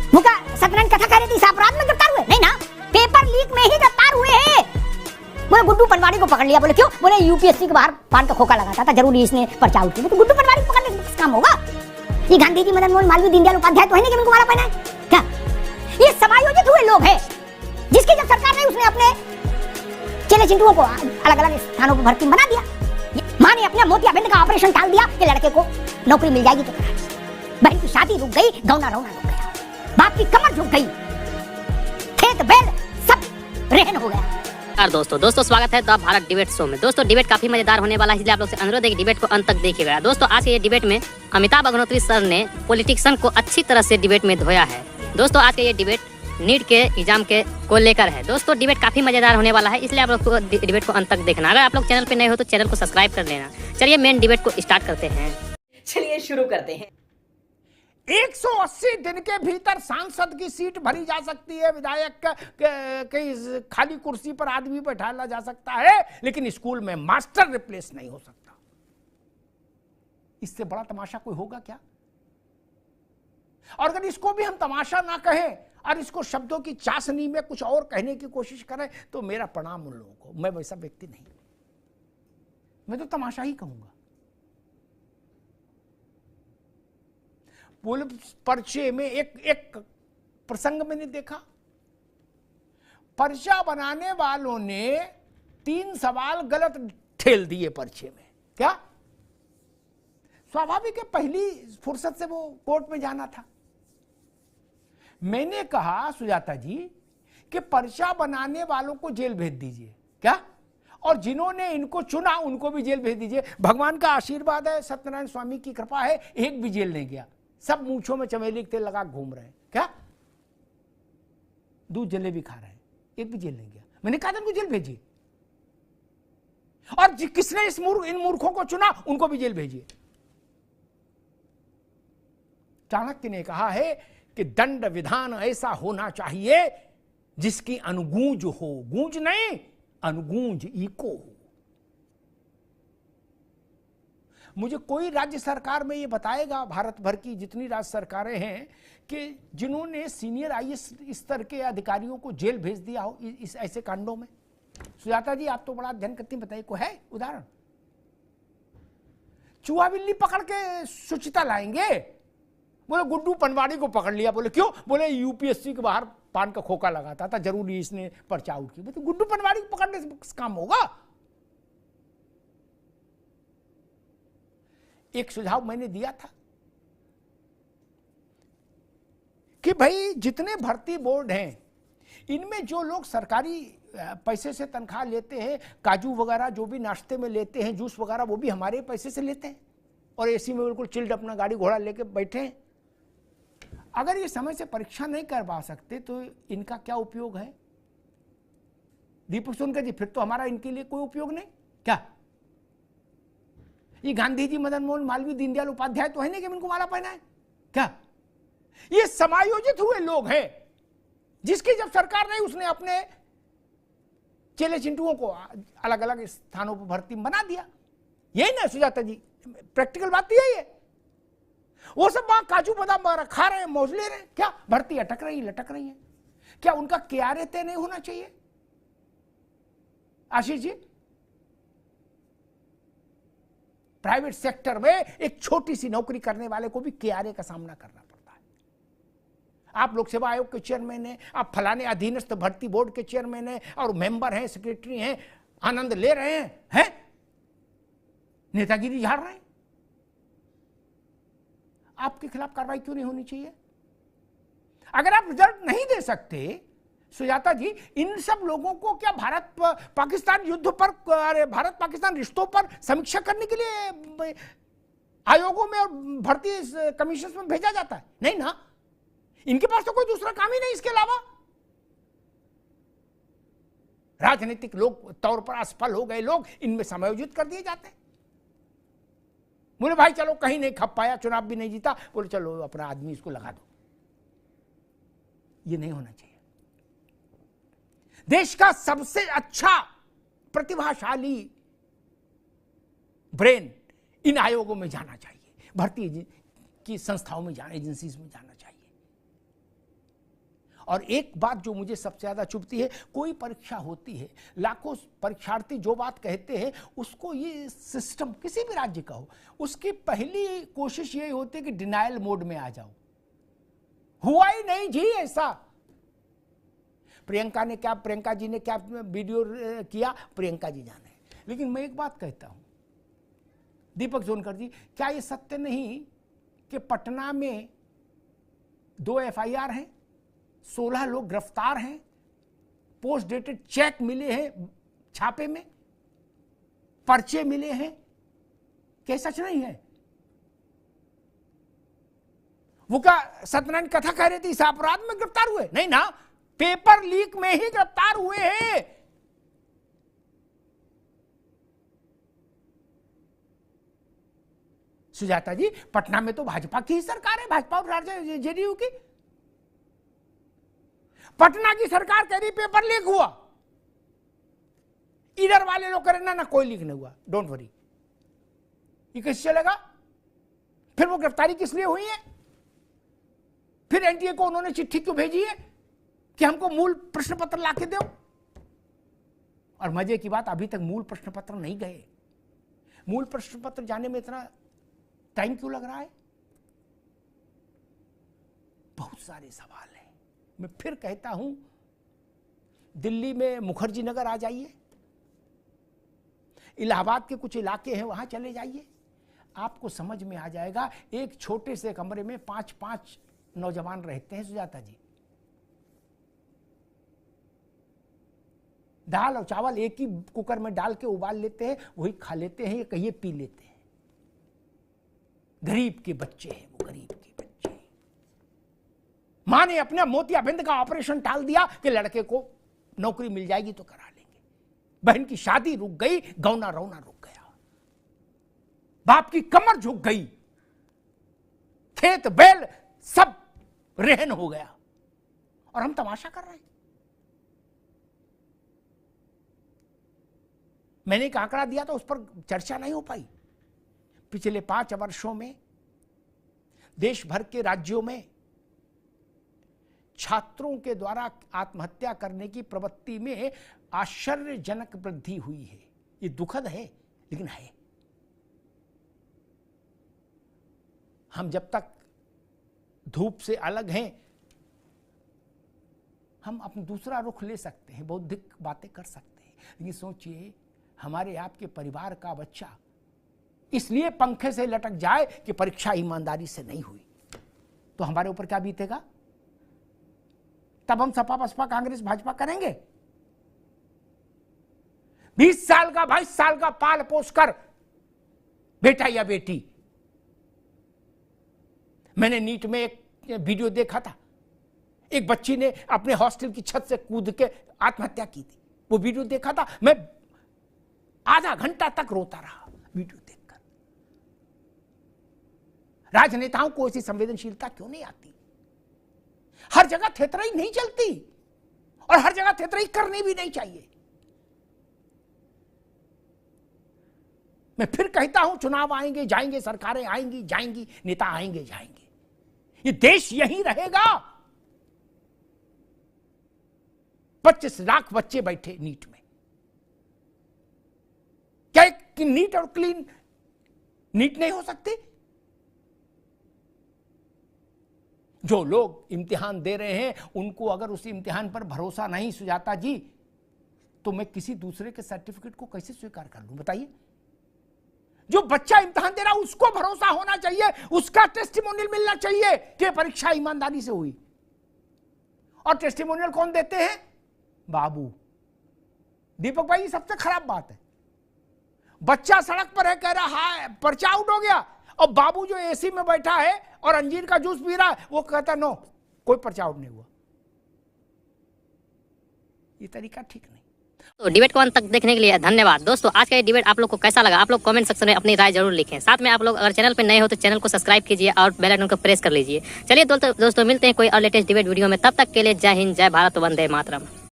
वो क्या सत्यनारायण कथा कह रही थी, अपराध में गिरफ्तार हुए? नहीं ना, पेपर लीक में ही गिरफ्तार हुए हैं। बोले गुड्डू पनवाड़ी को पकड़ लिया। बोले क्यों? बोले यूपीएससी के बाहर पान का खोखा लगाता था, जरूरी इसने पर्चा उठी। तो गुड्डू पनवाड़ी को पकड़ने से काम होगा? ये गांधी जी, मदन मोहन मालवीय, दीनदयाल उपाध्याय तो है नहीं कि उनको माला पहना है क्या? ये समायोजित हुए लोग हैं, जिसकी जब सरकार ने उसने अपने चेले चिंटुओं को अलग अलग स्थानों पर भर्ती बना दिया। माँ ने अपने मोतियाबिंद का ऑपरेशन टाल दिया कि लड़के को नौकरी मिल जाएगी तो करा। बहन की शादी रुक गई, गौना रौना रुक गया, बाप की कमर झुक गई, खेत बैल सब रहन हो गया। दोस्तों स्वागत है द भारत डिबेट शो में। दोस्तों डिबेट काफी मजेदार होने वाला है, इसलिए आप लोग से अनुरोध है कि डिबेट को अंत तक देखिएगा। दोस्तों आज के ये डिबेट में अमिताभ अग्निहोत्री सर ने पॉलिटिशियन को अच्छी तरह से डिबेट में धोया है। दोस्तों आज का ये डिबेट नीट के एग्जाम के को लेकर है। दोस्तों डिबेट काफी मजेदार होने वाला है, इसलिए आप लोग को डिबेट को अंत तक देखना। अगर आप लोग चैनल पे नए हो तो चैनल को सब्सक्राइब कर लेना। चलिए मेन डिबेट को स्टार्ट करते हैं। चलिए शुरू करते हैं। 180 दिन के भीतर सांसद की सीट भरी जा सकती है, विधायक की खाली कुर्सी पर आदमी बैठाला जा सकता है, लेकिन स्कूल में मास्टर रिप्लेस नहीं हो सकता। इससे बड़ा तमाशा कोई होगा क्या? और अगर इसको भी हम तमाशा ना कहें और इसको शब्दों की चाशनी में कुछ और कहने की कोशिश करें तो मेरा प्रणाम उन लोगों को। मैं वैसा व्यक्ति नहीं, मैं तो तमाशा ही कहूंगा। पुलिस पर्चे में एक प्रसंग मैंने देखा, पर्चा बनाने वालों ने 3 सवाल गलत ठेल दिए पर्चे में। क्या? स्वाभाविक है, पहली फुर्सत से वो कोर्ट में जाना था। मैंने कहा सुजाता जी कि पर्चा बनाने वालों को जेल भेज दीजिए। क्या? और जिन्होंने इनको चुना उनको भी जेल भेज दीजिए। भगवान का आशीर्वाद है, सत्यनारायण स्वामी की कृपा है, एक भी जेल नहीं गया। सब मूंछों में चमेली के तेल लगा घूम रहे हैं। क्या? दूध जलेबी खा रहे हैं, एक भी जेल नहीं गया। मैंने कहा था उनको जेल भेजिए, और किसने इन मूर्खों को चुना उनको भी जेल भेजिए। चाणक्य ने कहा है कि दंड विधान ऐसा होना चाहिए जिसकी अनुगूंज हो, गूंज नहीं, अनुगूंज इको हो। मुझे कोई राज्य सरकार में ये बताएगा, भारत भर की जितनी राज्य सरकारें हैं, कि जिन्होंने सीनियर आईएएस स्तर के अधिकारियों को जेल भेज दिया हो इस ऐसे कांडों में। सुजाता जी आप तो बड़ा अध्ययन करती, बताइए कोई है उदाहरण? चूहा बिल्ली पकड़ के सुचिता लाएंगे। बोले गुड्डू पनवाड़ी को पकड़ लिया। बोले क्यों? बोले यूपीएससी के बाहर पान का खोखा लगाता था, जरूरी इसने पर्चा आउट की। तो गुड्डू पनवाड़ी को पकड़ने से काम होगा? एक सुझाव मैंने दिया था कि भाई जितने भर्ती बोर्ड हैं, इनमें जो लोग सरकारी पैसे से तनख्वाह लेते हैं, काजू वगैरह जो भी नाश्ते में लेते हैं, जूस वगैरह, वो भी हमारे पैसे से लेते हैं, और एसी में बिल्कुल चिल्ड अपना गाड़ी घोड़ा लेके बैठे हैं। अगर ये समय से परीक्षा नहीं करवा सकते तो इनका क्या उपयोग है? दीपक सोनकर जी, फिर तो हमारा इनके लिए कोई उपयोग नहीं। क्या ये गांधी जी, मदन मोहन मालवीय, दीनदयाल उपाध्याय तो है नहीं कि इनको माला पहना है? क्या ये समायोजित हुए लोग हैं, जिसकी जब सरकार नहीं उसने अपने चेले चिंटुओं को अलग अलग स्थानों पर भर्ती बना दिया। यही ना सुजाता जी, प्रैक्टिकल बात यही है। वो सब वहां काजू बादाम वगैरह खा रहे हैं, मौज ले रहे हैं। क्या भर्ती अटक रही, लटक रही है? क्या उनका KRA तय नहीं होना चाहिए? आशीष जी, प्राइवेट सेक्टर में एक छोटी सी नौकरी करने वाले को भी KRA का सामना करना पड़ता है। आप लोक सेवा आयोग के चेयरमैन हैं, आप फलाने अधीनस्थ भर्ती बोर्ड के चेयरमैन हैं और मेंबर हैं, सेक्रेटरी हैं, आनंद ले रहे हैं? नेतागिरी झाड़ रहे हैं। आपके खिलाफ कार्रवाई क्यों नहीं होनी चाहिए? अगर आप रिजल्ट नहीं दे सकते सुजाता जी, इन सब लोगों को क्या भारत पाकिस्तान युद्ध पर, भारत पाकिस्तान रिश्तों पर समीक्षा करने के लिए आयोगों में और भर्ती कमीशन में भेजा जाता है? नहीं ना, इनके पास तो कोई दूसरा काम ही नहीं इसके अलावा। राजनीतिक लोग तौर पर असफल हो गए लोग इनमें समायोजित कर दिए जाते हैं। बोले भाई चलो कहीं नहीं खप पाया, चुनाव भी नहीं जीता, बोले चलो अपना आदमी इसको लगा दो। ये नहीं होना चाहिए। देश का सबसे अच्छा प्रतिभाशाली ब्रेन इन आयोगों में जाना चाहिए, भर्ती की संस्थाओं में जाना, एजेंसीज में जाना चाहिए। और एक बात जो मुझे सबसे ज्यादा चुभती है, कोई परीक्षा होती है, लाखों परीक्षार्थी जो बात कहते हैं उसको, ये सिस्टम किसी भी राज्य का हो, उसकी पहली कोशिश ये होती है कि डिनायल मोड में आ जाओ। हुआ ही नहीं जी ऐसा। प्रियंका जी ने क्या वीडियो किया, प्रियंका जी जाने। लेकिन मैं एक बात कहता हूं, दीपक जोनकर जी, क्या ये सत्य नहीं कि पटना में 2 FIR हैं, 16 लोग गिरफ्तार हैं, पोस्ट डेटेड चेक मिले हैं छापे में, पर्चे मिले हैं? क्या सच नहीं है? वो क्या सत्यनारायण कथा कह रहे थे इस अपराध में गिरफ्तार हुए? नहीं ना, पेपर लीक में ही गिरफ्तार हुए हैं। सुजाता जी, पटना में तो भाजपा की ही सरकार है, भाजपा और JDU की। पटना की सरकार कह रही पेपर लीक हुआ, इधर वाले लोग कह रहे ना कोई लीक नहीं हुआ, डोंट वरी। ये कैसे चलेगा? फिर वो गिरफ्तारी किस लिए हुई है? फिर NTA को उन्होंने चिट्ठी क्यों भेजी है कि हमको मूल प्रश्न पत्र लाके दो? और मजे की बात, अभी तक मूल प्रश्न पत्र नहीं गए। मूल प्रश्न पत्र जाने में इतना टाइम क्यों लग रहा है? बहुत सारे सवाल हैं। मैं फिर कहता हूं, दिल्ली में मुखर्जी नगर आ जाइए, इलाहाबाद के कुछ इलाके हैं वहां चले जाइए, आपको समझ में आ जाएगा। एक छोटे से कमरे में 5-5 नौजवान रहते हैं सुजाता जी। दाल और चावल एक ही कुकर में डाल के उबाल लेते हैं, वही खा लेते हैं, ये कहिए पी लेते हैं। गरीब के बच्चे हैं वो, गरीब के बच्चे। मां ने अपने मोतियाबिंद का ऑपरेशन टाल दिया कि लड़के को नौकरी मिल जाएगी तो करा लेंगे। बहन की शादी रुक गई, गौना रौना रुक गया। बाप की कमर झुक गई, खेत बैल सब रेहन हो गया, और हम तमाशा कर रहे हैं। मैंने एक आंकड़ा दिया था, उस पर चर्चा नहीं हो पाई। पिछले 5 वर्षों में देश भर के राज्यों में छात्रों के द्वारा आत्महत्या करने की प्रवृत्ति में आश्चर्यजनक वृद्धि हुई है। ये दुखद है, लेकिन है। हम जब तक धूप से अलग हैं, हम अपना दूसरा रुख ले सकते हैं, बौद्धिक बातें कर सकते हैं। लेकिन सोचिए, हमारे आपके परिवार का बच्चा इसलिए पंखे से लटक जाए कि परीक्षा ईमानदारी से नहीं हुई, तो हमारे ऊपर क्या बीतेगा? तब हम सपा बसपा कांग्रेस भाजपा करेंगे? 20 साल का 22 साल का पाल पोस कर बेटा या बेटी। मैंने नीट में एक वीडियो देखा था, एक बच्ची ने अपने हॉस्टल की छत से कूद के आत्महत्या की थी। वो वीडियो देखा था, मैं आधा घंटा तक रोता रहा वीडियो देखकर। राजनेताओं को ऐसी संवेदनशीलता क्यों नहीं आती? हर जगह थेतराई नहीं चलती, और हर जगह थेतराई करनी भी नहीं चाहिए। मैं फिर कहता हूं, चुनाव आएंगे जाएंगे, सरकारें आएंगी जाएंगी, नेता आएंगे जाएंगे, ये देश यहीं रहेगा। 25 लाख बच्चे बैठे नीट में। क्या कि नीट और क्लीन नीट नहीं हो सकती? जो लोग इम्तिहान दे रहे हैं, उनको अगर उस इम्तिहान पर भरोसा नहीं सुजाता जी, तो मैं किसी दूसरे के सर्टिफिकेट को कैसे स्वीकार कर लूं? बताइए। जो बच्चा इम्तिहान दे रहा है उसको भरोसा होना चाहिए, उसका टेस्टिमोनियल मिलना चाहिए कि परीक्षा ईमानदारी से हुई। और टेस्टिमोनियल कौन देते हैं? बाबू। दीपक भाई, ये सबसे खराब बात है। बच्चा सड़क पर है, कह रहा है पर्चा आउट हो गया, और बाबू जो एसी में बैठा है और अंजीर का जूस पी रहा है, वो कहता नो, कोई पर्चा आउट नहीं हुआ। ये तरीका ठीक नहीं। तो डिबेट को अंत तक देखने के लिए धन्यवाद। दोस्तों, आज का ये डिबेट आप लोग को कैसा लगा? आप लोग कमेंट सेक्शन में अपनी राय जरूर लिखें। साथ में आप लोग अगर चैनल पे नए हो तो चैनल को सब्सक्राइब कीजिए और बेल आइकन को प्रेस कर लीजिए। चलिए दोस्तों मिलते हैं कोई और लेटेस्ट डिबेट वीडियो में। तब तक के लिए जय हिंद, जय भारत, वंदे मातरम।